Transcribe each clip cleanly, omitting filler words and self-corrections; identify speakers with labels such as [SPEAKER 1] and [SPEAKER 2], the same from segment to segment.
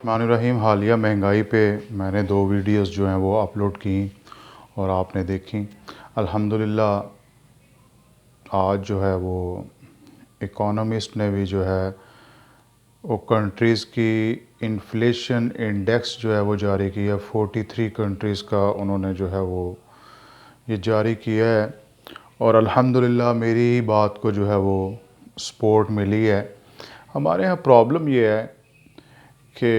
[SPEAKER 1] الرحمن الرحیم حالیہ مہنگائی پہ میں نے 2 ویڈیوز جو ہیں وہ اپلوڈ کی اور آپ نے دیکھی۔ الحمدللہ آج جو ہے وہ اکانومسٹ نے بھی جو ہے وہ کنٹریز کی انفلیشن انڈیکس جو ہے وہ جاری کیا ہے۔ 43 کنٹریز کا انہوں نے جو ہے وہ یہ جاری کیا ہے اور الحمدللہ میری بات کو جو ہے وہ سپورٹ ملی ہے۔ ہمارے ہاں پرابلم یہ ہے کہ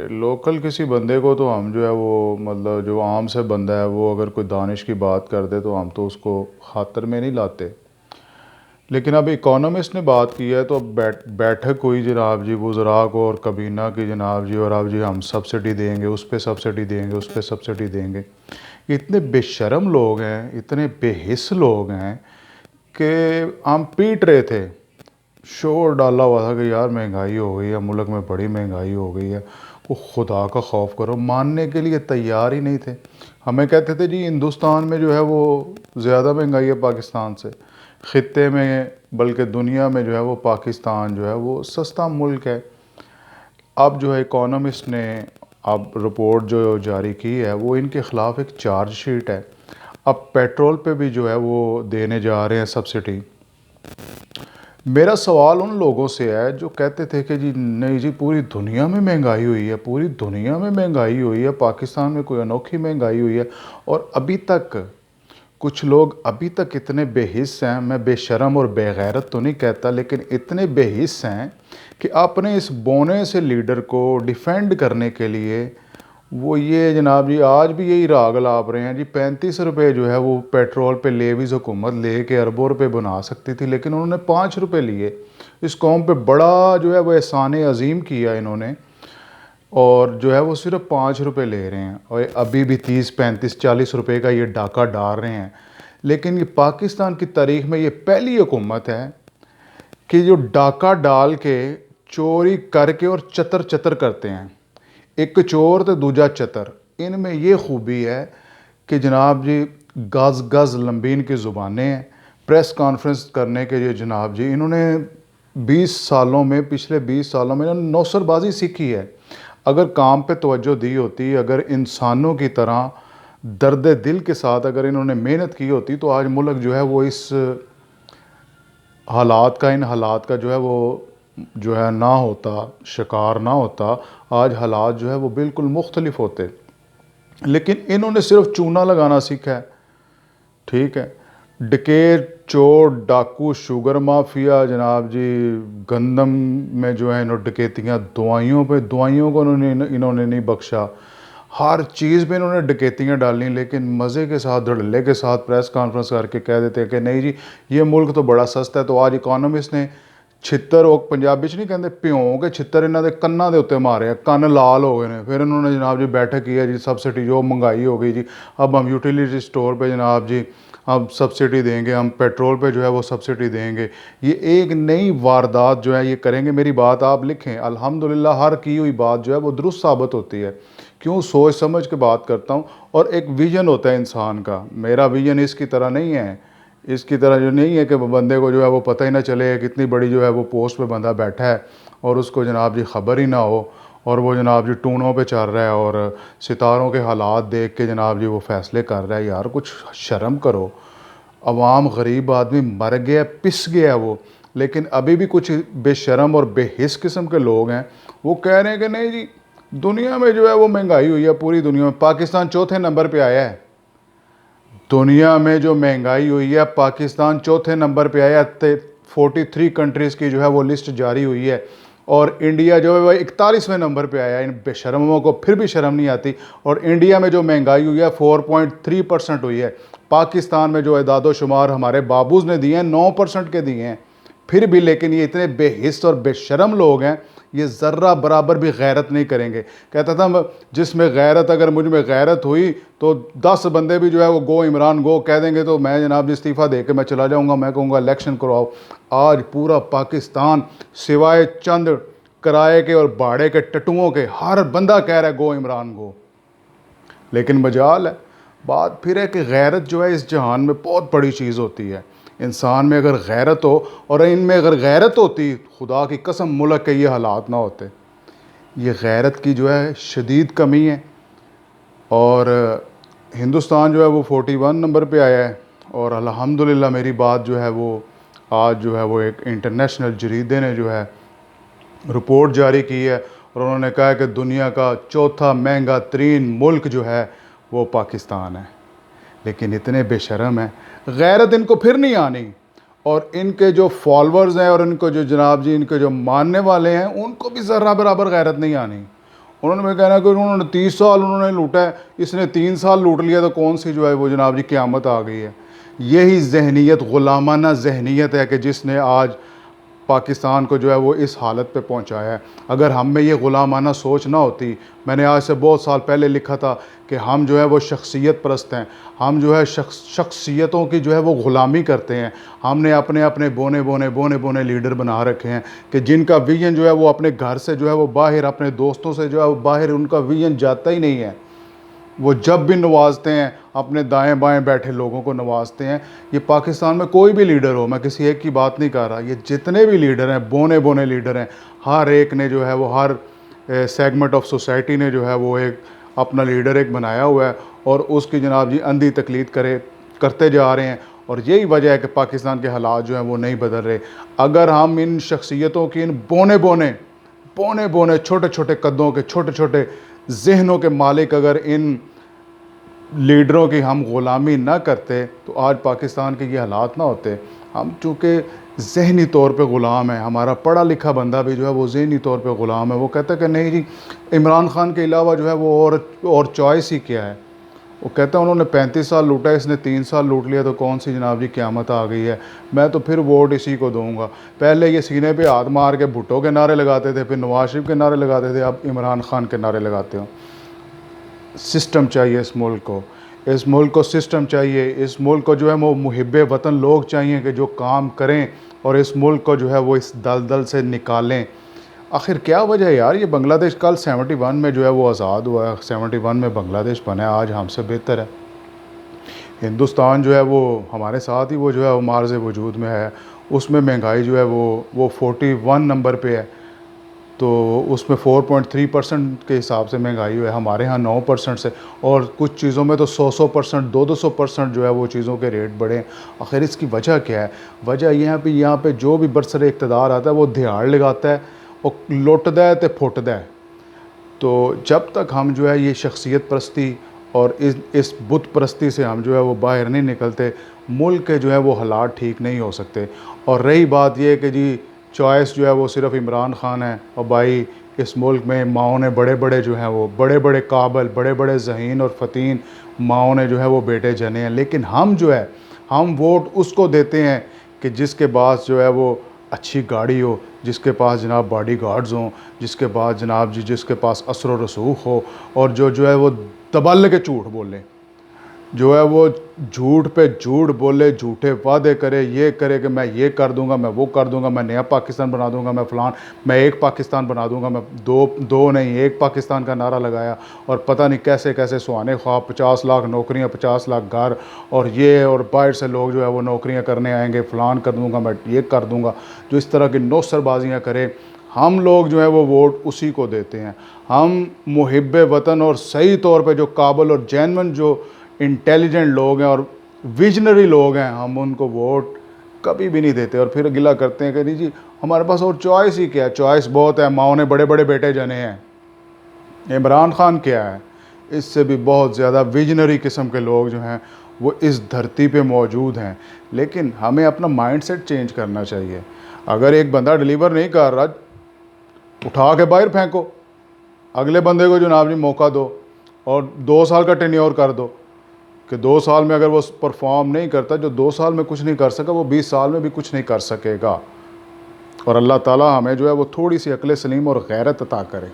[SPEAKER 1] لوکل کسی بندے کو تو ہم جو ہے وہ مطلب جو عام سے بندہ ہے وہ اگر کوئی دانش کی بات کر دے تو ہم تو اس کو خاطر میں نہیں لاتے، لیکن اب اکانومسٹ نے بات کی ہے تو اب بیٹھک ہوئی جناب جی وزراء کو اور کابینہ کی جناب جی، اور اب جی ہم سبسڈی دیں گے، اس پہ سبسڈی دیں گے، اس پہ سبسڈی دیں گے۔ اتنے بے شرم لوگ ہیں، اتنے بے حس لوگ ہیں کہ ہم پیٹ رہے تھے، شور ڈالا ہوا تھا کہ یار مہنگائی ہو گئی ہے، ملک میں بڑی مہنگائی ہو گئی ہے، وہ خدا کا خوف کرو، ماننے کے لیے تیار ہی نہیں تھے۔ ہمیں کہتے تھے جی ہندوستان میں جو ہے وہ زیادہ مہنگائی ہے پاکستان سے، خطے میں بلکہ دنیا میں جو ہے وہ پاکستان جو ہے وہ سستا ملک ہے۔ اب جو ہے اکانومسٹ نے اب رپورٹ جو جاری کی ہے وہ ان کے خلاف ایک چارج شیٹ ہے۔ اب پیٹرول پہ بھی جو ہے وہ دینے جا رہے ہیں سبسڈی۔ میرا سوال ان لوگوں سے ہے جو کہتے تھے کہ جی نہیں جی پوری دنیا میں مہنگائی ہوئی ہے، پوری دنیا میں مہنگائی ہوئی ہے، پاکستان میں کوئی انوکھی مہنگائی ہوئی ہے، اور ابھی تک کچھ لوگ ابھی تک اتنے بے حس ہیں، میں بے شرم اور بے غیرت تو نہیں کہتا، لیکن اتنے بے حس ہیں کہ اپنے اس بونے سے لیڈر کو ڈیفینڈ کرنے کے لیے وہ یہ جناب جی آج بھی یہی راگ لاپ رہے ہیں جی 35 روپے جو ہے وہ پیٹرول پہ لیویز حکومت لے کے اربوں روپے بنا سکتی تھی، لیکن انہوں نے 5 روپے لیے۔ اس قوم پہ بڑا جو ہے وہ احسان عظیم کیا انہوں نے، اور جو ہے وہ صرف 5 روپے لے رہے ہیں اور ابھی بھی 30 35 40 روپے کا یہ ڈاکہ ڈال رہے ہیں۔ لیکن یہ پاکستان کی تاریخ میں یہ پہلی حکومت ہے کہ جو ڈاکہ ڈال کے چوری کر کے اور چتر چتر کرتے ہیں، ایک چور تو دوجا چتر۔ ان میں یہ خوبی ہے کہ جناب جی گز گز لمبی ان کی زبانیں ہیں، پریس کانفرنس کرنے کے لیے جناب جی انہوں نے 20 سالوں میں پچھلے 20 سالوں میں انہوں نے نوسر بازی سیکھی ہے۔ اگر کام پہ توجہ دی ہوتی، اگر انسانوں کی طرح درد دل کے ساتھ اگر انہوں نے محنت کی ہوتی تو آج ملک جو ہے وہ اس حالات کا ان حالات کا جو ہے وہ جو ہے نہ ہوتا، شکار نہ ہوتا، آج حالات جو ہے وہ بالکل مختلف ہوتے۔ لیکن انہوں نے صرف چونا لگانا سیکھا ہے، ٹھیک ہے۔ ڈکیت، چور، ڈاکو، شوگر مافیا جناب جی گندم میں جو ہے انہوں ڈکیتیاں، دوائیوں پہ دوائیوں کو انہوں نے نہیں بخشا، ہر چیز پہ انہوں نے ڈکیتیاں ڈالیں، لیکن مزے کے ساتھ دھڑلے کے ساتھ پریس کانفرنس کر کے کہہ دیتے کہ نہیں جی یہ ملک تو بڑا سستا ہے۔ تو آج اکانومسٹ نے چھتر وہ پنجابی چ نہیں کہتے پیوں کے چھتر انہوں نے کناں دے اتنے مارے ہیں، کن لال ہو گئے ہیں۔ پھر انہوں نے جناب جی بیٹھک کی ہے جی سبسڈی جو مہنگائی ہو گئی جی اب ہم یوٹیلیٹی سٹور پہ جناب جی اب سبسڈی دیں گے، ہم پیٹرول پہ جو ہے وہ سبسڈی دیں گے۔ یہ ایک نئی واردات جو ہے یہ کریں گے۔ میری بات آپ لکھیں، الحمدللہ ہر کی ہوئی بات جو ہے وہ درست ثابت ہوتی ہے، کیوں سوچ سمجھ کے بات کرتا ہوں، اور ایک ویژن ہوتا ہے انسان کا۔ میرا ویژن اس کی طرح نہیں ہے، اس کی طرح جو نہیں ہے کہ بندے کو جو ہے وہ پتہ ہی نہ چلے کتنی بڑی جو ہے وہ پوسٹ پہ بندہ بیٹھا ہے اور اس کو جناب جی خبر ہی نہ ہو، اور وہ جناب جی ٹونوں پہ چل رہا ہے اور ستاروں کے حالات دیکھ کے جناب جی وہ فیصلے کر رہا ہے۔ یار کچھ شرم کرو، عوام غریب آدمی مر گیا، پس گیا وہ، لیکن ابھی بھی کچھ بے شرم اور بے حس قسم کے لوگ ہیں، وہ کہہ رہے ہیں کہ نہیں جی دنیا میں جو ہے وہ مہنگائی ہوئی ہے، پوری دنیا میں پاکستان 4تھے نمبر پہ آیا ہے۔ دنیا میں جو مہنگائی ہوئی ہے پاکستان 4تھے نمبر پہ آیا ہے۔ 43 کنٹریز کی جو ہے وہ لسٹ جاری ہوئی ہے، اور انڈیا جو ہے وہ 41ویں نمبر پہ آیا ہے۔ ان بے شرموں کو پھر بھی شرم نہیں آتی، اور انڈیا میں جو مہنگائی ہوئی ہے 4.3% ہوئی ہے۔ پاکستان میں جو اعداد و شمار ہمارے بابوز نے دیے ہیں 9% کے دیے ہیں، پھر بھی لیکن یہ اتنے بے حس اور بے شرم لوگ ہیں، یہ ذرہ برابر بھی غیرت نہیں کریں گے۔ کہتا تھا جس میں غیرت، اگر مجھ میں غیرت ہوئی تو 10 بندے بھی جو ہے وہ گو عمران گو کہہ دیں گے تو میں جناب جی استعفیٰ دے کے میں چلا جاؤں گا، میں کہوں گا الیکشن کرواؤ۔ آج پورا پاکستان سوائے چند کرائے کے اور بھاڑے کے ٹٹوؤں کے ہر بندہ کہہ رہا ہے گو عمران گو، لیکن مجال ہے۔ بات پھر ہے کہ غیرت جو ہے اس جہان میں بہت بڑی چیز ہوتی ہے۔ انسان میں اگر غیرت ہو، اور ان میں اگر غیرت ہوتی، خدا کی قسم ملک کے یہ حالات نہ ہوتے۔ یہ غیرت کی جو ہے شدید کمی ہے، اور ہندوستان جو ہے وہ 41 نمبر پہ آیا ہے، اور الحمدللہ میری بات جو ہے وہ آج جو ہے وہ ایک انٹرنیشنل جریدے نے جو ہے رپورٹ جاری کی ہے، اور انہوں نے کہا ہے کہ دنیا کا چوتھا مہنگا ترین ملک جو ہے وہ پاکستان ہے۔ لیکن اتنے بے شرم ہیں، غیرت ان کو پھر نہیں آنی، اور ان کے جو فالورز ہیں اور ان کو جو جناب جی ان کے جو ماننے والے ہیں ان کو بھی ذرہ برابر غیرت نہیں آنی۔ انہوں نے میں کہنا کہ انہوں نے 30 سال انہوں نے لوٹا ہے، اس نے 3 سال لوٹ لیا، تو کون سی جو ہے وہ جناب جی قیامت آ گئی ہے۔ یہی ذہنیت، غلامانہ ذہنیت ہے کہ جس نے آج پاکستان کو جو ہے وہ اس حالت پہ پہنچایا ہے۔ اگر ہم میں یہ غلامانہ سوچ نہ ہوتی، میں نے آج سے بہت سال پہلے لکھا تھا کہ ہم جو ہے وہ شخصیت پرست ہیں، ہم جو ہے شخصیتوں کی جو ہے وہ غلامی کرتے ہیں، ہم نے اپنے بونے لیڈر بنا رکھے ہیں کہ جن کا ویژن جو ہے وہ اپنے گھر سے جو ہے وہ باہر، اپنے دوستوں سے جو ہے وہ باہر ان کا ویژن جاتا ہی نہیں ہے۔ وہ جب بھی نوازتے ہیں اپنے دائیں بائیں بیٹھے لوگوں کو نوازتے ہیں۔ یہ پاکستان میں کوئی بھی لیڈر ہو، میں کسی ایک کی بات نہیں کر رہا، یہ جتنے بھی لیڈر ہیں بونے لیڈر ہیں، ہر ایک نے جو ہے وہ ہر سیگمنٹ آف سوسائٹی نے جو ہے وہ ایک اپنا لیڈر ایک بنایا ہوا ہے، اور اس کی جناب جی اندھی تقلید کرتے جا رہے ہیں، اور یہی وجہ ہے کہ پاکستان کے حالات جو ہیں وہ نہیں بدل رہے۔ اگر ہم ان شخصیتوں کی ان بونے چھوٹے چھوٹے قدوں کے چھوٹے چھوٹے ذہنوں کے مالک اگر ان لیڈروں کی ہم غلامی نہ کرتے تو آج پاکستان کے یہ حالات نہ ہوتے۔ ہم چونکہ ذہنی طور پہ غلام ہیں، ہمارا پڑھا لکھا بندہ بھی جو ہے وہ ذہنی طور پہ غلام ہے، وہ کہتا ہے کہ نہیں جی عمران خان کے علاوہ جو ہے وہ اور چوائس ہی کیا ہے۔ وہ کہتا ہے انہوں نے 35 سال لوٹا ہے، اس نے 3 سال لوٹ لیا، تو کون سی جناب جی قیامت آ گئی ہے، میں تو پھر ووٹ اسی کو دوں گا۔ پہلے یہ سینے پہ ہاتھ مار کے بھٹو کے نعرے لگاتے تھے، پھر نواز شریف کے نعرے لگاتے تھے، اب عمران خان کے نعرے لگاتے ہوں۔ سسٹم چاہیے اس ملک کو سسٹم چاہیے، اس ملک کو جو ہے وہ محب وطن لوگ چاہیے کہ جو کام کریں اور اس ملک کو جو ہے وہ اس دلدل سے نکالیں۔ آخر کیا وجہ ہے یار، یہ بنگلہ دیش کل 71 میں جو ہے وہ آزاد ہوا ہے، 71 میں بنگلہ دیش بنا ہے، آج ہم سے بہتر ہے۔ ہندوستان جو ہے وہ ہمارے ساتھ ہی وہ جو ہے وہ معرض وجود میں ہے، اس میں مہنگائی جو ہے وہ 41 نمبر پہ ہے، تو اس میں 4.3% کے حساب سے مہنگائی ہوئی ہے، ہمارے ہاں 9% سے، اور کچھ چیزوں میں تو 100% 200% جو ہے وہ چیزوں کے ریٹ بڑھے ہیں۔ آخر اس کی وجہ کیا ہے؟ وجہ یہاں پہ جو بھی برسر اقتدار آتا ہے وہ دھیاڑ لگاتا ہے اور لٹدا ہے تے پھٹدا ہے۔ تو جب تک ہم جو ہے یہ شخصیت پرستی اور اس بت پرستی سے ہم جو ہے وہ باہر نہیں نکلتے، ملک کے جو ہے وہ حالات ٹھیک نہیں ہو سکتے۔ اور رہی بات یہ کہ جی چوائس جو ہے وہ صرف عمران خان ہے، اور بھائی اس ملک میں ماؤں نے بڑے جو ہیں وہ بڑے قابل، بڑے ذہین اور فتین ماؤں نے جو ہے وہ بیٹے جنے ہیں، لیکن ہم جو ہے ہم ووٹ اس کو دیتے ہیں کہ جس کے پاس جو ہے وہ اچھی گاڑی ہو، جس کے پاس جناب باڈی گارڈز ہوں، جس کے پاس جناب جی جس کے پاس اثر و رسوخ ہو، اور جو ہے وہ دبل کے جھوٹ بولے، جو ہے وہ جھوٹ پہ جھوٹ بولے، جھوٹے وعدے کرے، یہ کرے کہ میں یہ کر دوں گا، میں وہ کر دوں گا، میں نیا پاکستان بنا دوں گا، میں ایک پاکستان بنا دوں گا، میں دو نہیں ایک پاکستان کا نعرہ لگایا، اور پتہ نہیں کیسے سہانے خواب، 50 لاکھ نوکریاں، 50 لاکھ گھر، اور باہر سے لوگ جو ہے وہ نوکریاں کرنے آئیں گے، فلان کر دوں گا، میں یہ کر دوں گا، جو اس طرح کی نوسر بازیاں کرے۔ ہم لوگ جو ہے وہ ووٹ اسی کو دیتے ہیں۔ ہم محب وطن اور صحیح طور پہ جو قابل اور جینون جو انٹیلیجنٹ لوگ ہیں اور ویژنری لوگ ہیں، ہم ان کو ووٹ کبھی بھی نہیں دیتے، اور پھر گلہ کرتے ہیں کہ نہیں جی ہمارے پاس اور چوائس ہی کیا ہے، چوائس بہت ہے، ماؤں نے بڑے بیٹے جنے ہیں۔ عمران خان کیا ہے؟ اس سے بھی بہت زیادہ ویژنری قسم کے لوگ جو ہیں وہ اس دھرتی پہ موجود ہیں، لیکن ہمیں اپنا مائنڈ سیٹ چینج کرنا چاہیے۔ اگر ایک بندہ ڈیلیور نہیں کر رہا، اٹھا کے باہر پھینکو، اگلے بندے کو جناب جی موقع دو، اور 2 سال کا ٹینیور کر دو کہ 2 سال میں اگر وہ پرفارم نہیں کرتا، جو 2 سال میں کچھ نہیں کر سکا وہ 20 سال میں بھی کچھ نہیں کر سکے گا۔ اور اللہ تعالی ہمیں جو ہے وہ تھوڑی سی عقل سلیم اور غیرت عطا کرے۔